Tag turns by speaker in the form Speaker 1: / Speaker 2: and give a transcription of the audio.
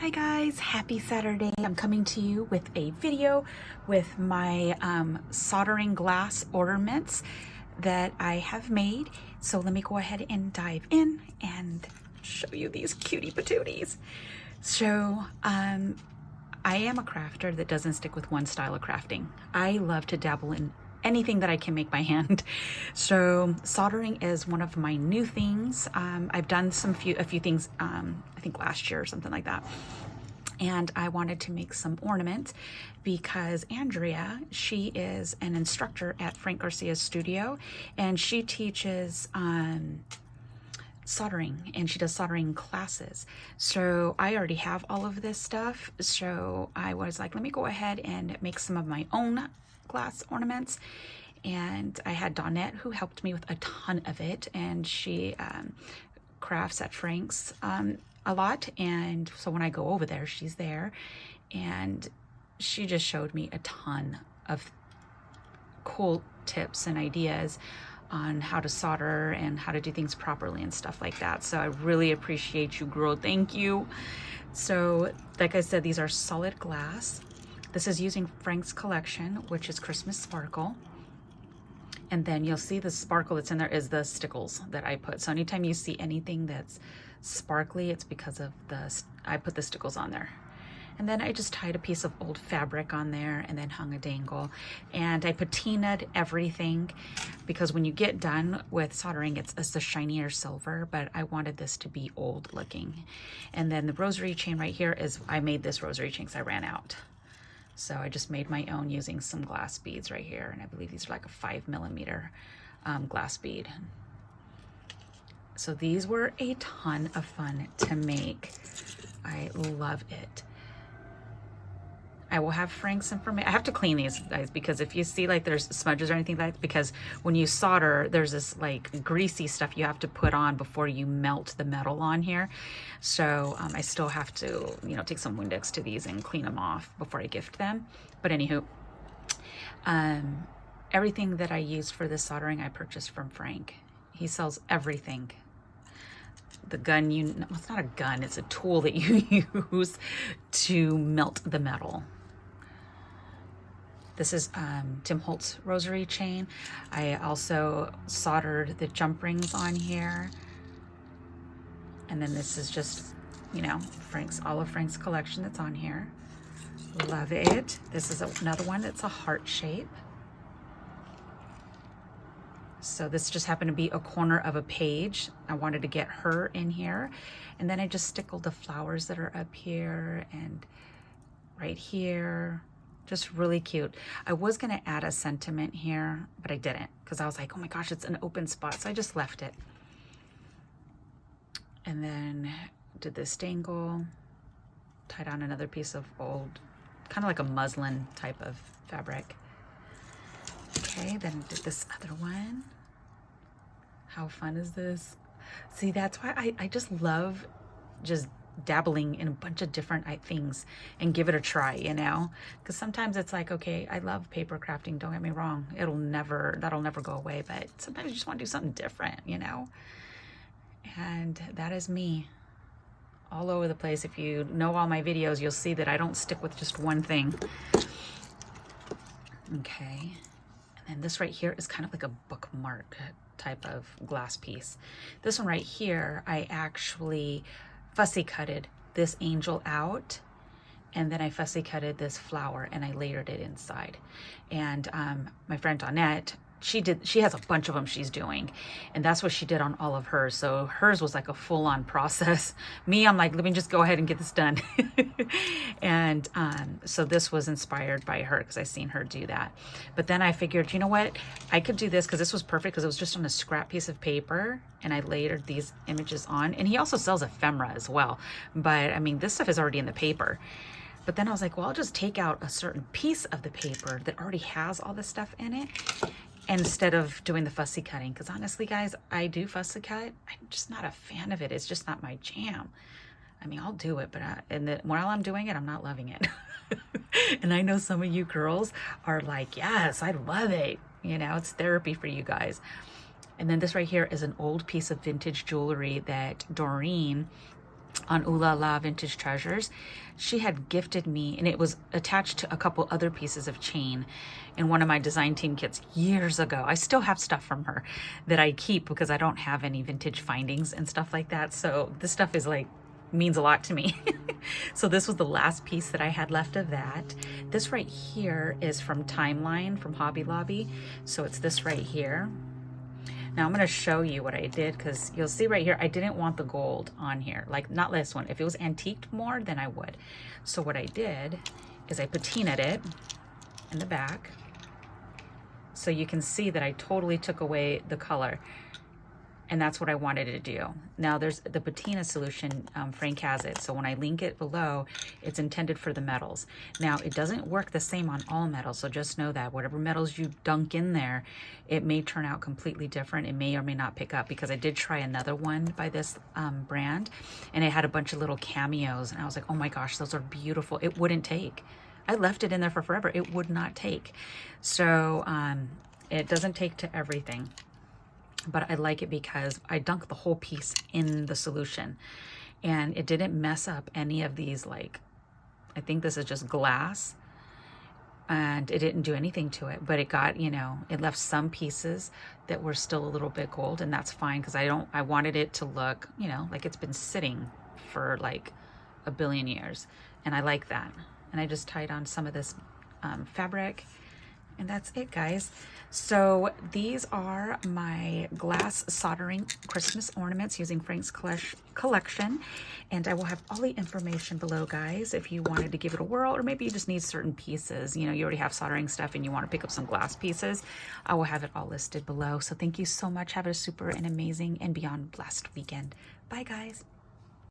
Speaker 1: Hi guys, happy Saturday. I'm coming to you with a video with my soldering glass ornaments that I have made. So let me go ahead and dive in and show you these cutie patooties. So I am a crafter that doesn't stick with one style of crafting. I love to dabble in anything that I can make by hand. So soldering is one of my new things. I've done a few things, I think last year or something like that. And I wanted to make some ornaments because Andrea, she is an instructor at Frank Garcia's studio, and she teaches soldering, and she does soldering classes. So I already have all of this stuff. So I was like, let me go ahead and make some of my own glass ornaments. And I had Dawnette who helped me with a ton of it, and she crafts at Frank's a lot. And so when I go over there, she's there, and she just showed me a ton of cool tips and ideas on how to solder and how to do things properly and stuff like that. So I really appreciate you, girl. Thank you. So like I said, these are solid glass. This is using Frank's collection, which is Christmas Sparkle. And then you'll see the sparkle that's in there is the stickles that I put. So anytime you see anything that's sparkly, it's because of I put the stickles on there. And then I just tied a piece of old fabric on there and then hung a dangle. And I patinaed everything because when you get done with soldering, it's the shinier silver, but I wanted this to be old looking. And then the rosary chain right here is, I made this rosary chain because I ran out. So I just made my own using some glass beads right here. And I believe these are like a 5mm glass bead. So these were a ton of fun to make. I love it. I will have Frank's information. I have to clean these guys because if you see like there's smudges or anything like that, because when you solder, there's this like greasy stuff you have to put on before you melt the metal on here. So I still have to, take some Windex to these and clean them off before I gift them. But anywho, everything that I used for this soldering, I purchased from Frank. He sells everything. The gun, it's not a gun, it's a tool that you use to melt the metal. This is Tim Holtz rosary chain. I also soldered the jump rings on here. And then this is just, all of Frank's collection that's on here. Love it. This is another one that's a heart shape. So this just happened to be a corner of a page. I wanted to get her in here. And then I just stickled the flowers that are up here and right here. Just really cute. I was gonna add a sentiment here, but I didn't because I was like, oh my gosh, it's an open spot. So I just left it. And then did this dangle, tied on another piece of old, kind of like a muslin type of fabric. Okay, then did this other one. How fun is this? See, that's why I just love just dabbling in a bunch of different things and give it a try, because sometimes it's like, okay, I love paper crafting, don't get me wrong, that'll never go away, but sometimes you just want to do something different, and that is me all over the place. If you know all my videos, you'll see that I don't stick with just one thing. Okay, and then this right here is kind of like a bookmark type of glass piece. This one right here, I actually fussy cutted this angel out, and then I fussy cutted this flower and I layered it inside. And my friend Dawnette, she has a bunch of them she's doing, and that's what she did on all of hers. So hers was like a full-on process. Me, I'm like, let me just go ahead and get this done. And so this was inspired by her because I seen her do that. But then I figured, you know what, I could do this because this was perfect because it was just on a scrap piece of paper and I layered these images on. And he also sells ephemera as well, but I mean, this stuff is already in the paper. But then I was like, well, I'll just take out a certain piece of the paper that already has all this stuff in it, instead of doing the fussy cutting. Because honestly, guys, I do fussy cut. I'm just not a fan of it. It's just not my jam. I mean, I'll do it, but while I'm doing it, I'm not loving it. And I know some of you girls are like, yes, I love it. It's therapy for you guys. And then this right here is an old piece of vintage jewelry that Doreen on Ooh La La Vintage Treasures. She had gifted me, and it was attached to a couple other pieces of chain in one of my design team kits years ago. I still have stuff from her that I keep because I don't have any vintage findings and stuff like that. So this stuff is like, means a lot to me. So this was the last piece that I had left of that. This right here is from Timeline from Hobby Lobby. So it's this right here. Now I'm going to show you what I did, because you'll see right here, I didn't want the gold on here, like not this one. If it was antiqued more, then I would. So what I did is I patinaed it in the back. So you can see that I totally took away the color. And that's what I wanted to do. Now there's the patina solution, Frank has it. So when I link it below, it's intended for the metals. Now it doesn't work the same on all metals. So just know that whatever metals you dunk in there, it may turn out completely different. It may or may not pick up, because I did try another one by this brand, and it had a bunch of little cameos. And I was like, oh my gosh, those are beautiful. It wouldn't take. I left it in there for forever. It would not take. So it doesn't take to everything. But I like it because I dunked the whole piece in the solution, and it didn't mess up any of these. Like, I think this is just glass, and it didn't do anything to it, but it got, you know, it left some pieces that were still a little bit gold, and that's fine, because I wanted it to look, you know, like it's been sitting for like a billion years, and I like that. And I just tied on some of this fabric. And that's it, guys. So these are my glass soldering Christmas ornaments using Frank's collection. And I will have all the information below, guys, if you wanted to give it a whirl, or maybe you just need certain pieces. You know, you already have soldering stuff and you want to pick up some glass pieces. I will have it all listed below. So thank you so much. Have a super and amazing and beyond blessed weekend. Bye, guys.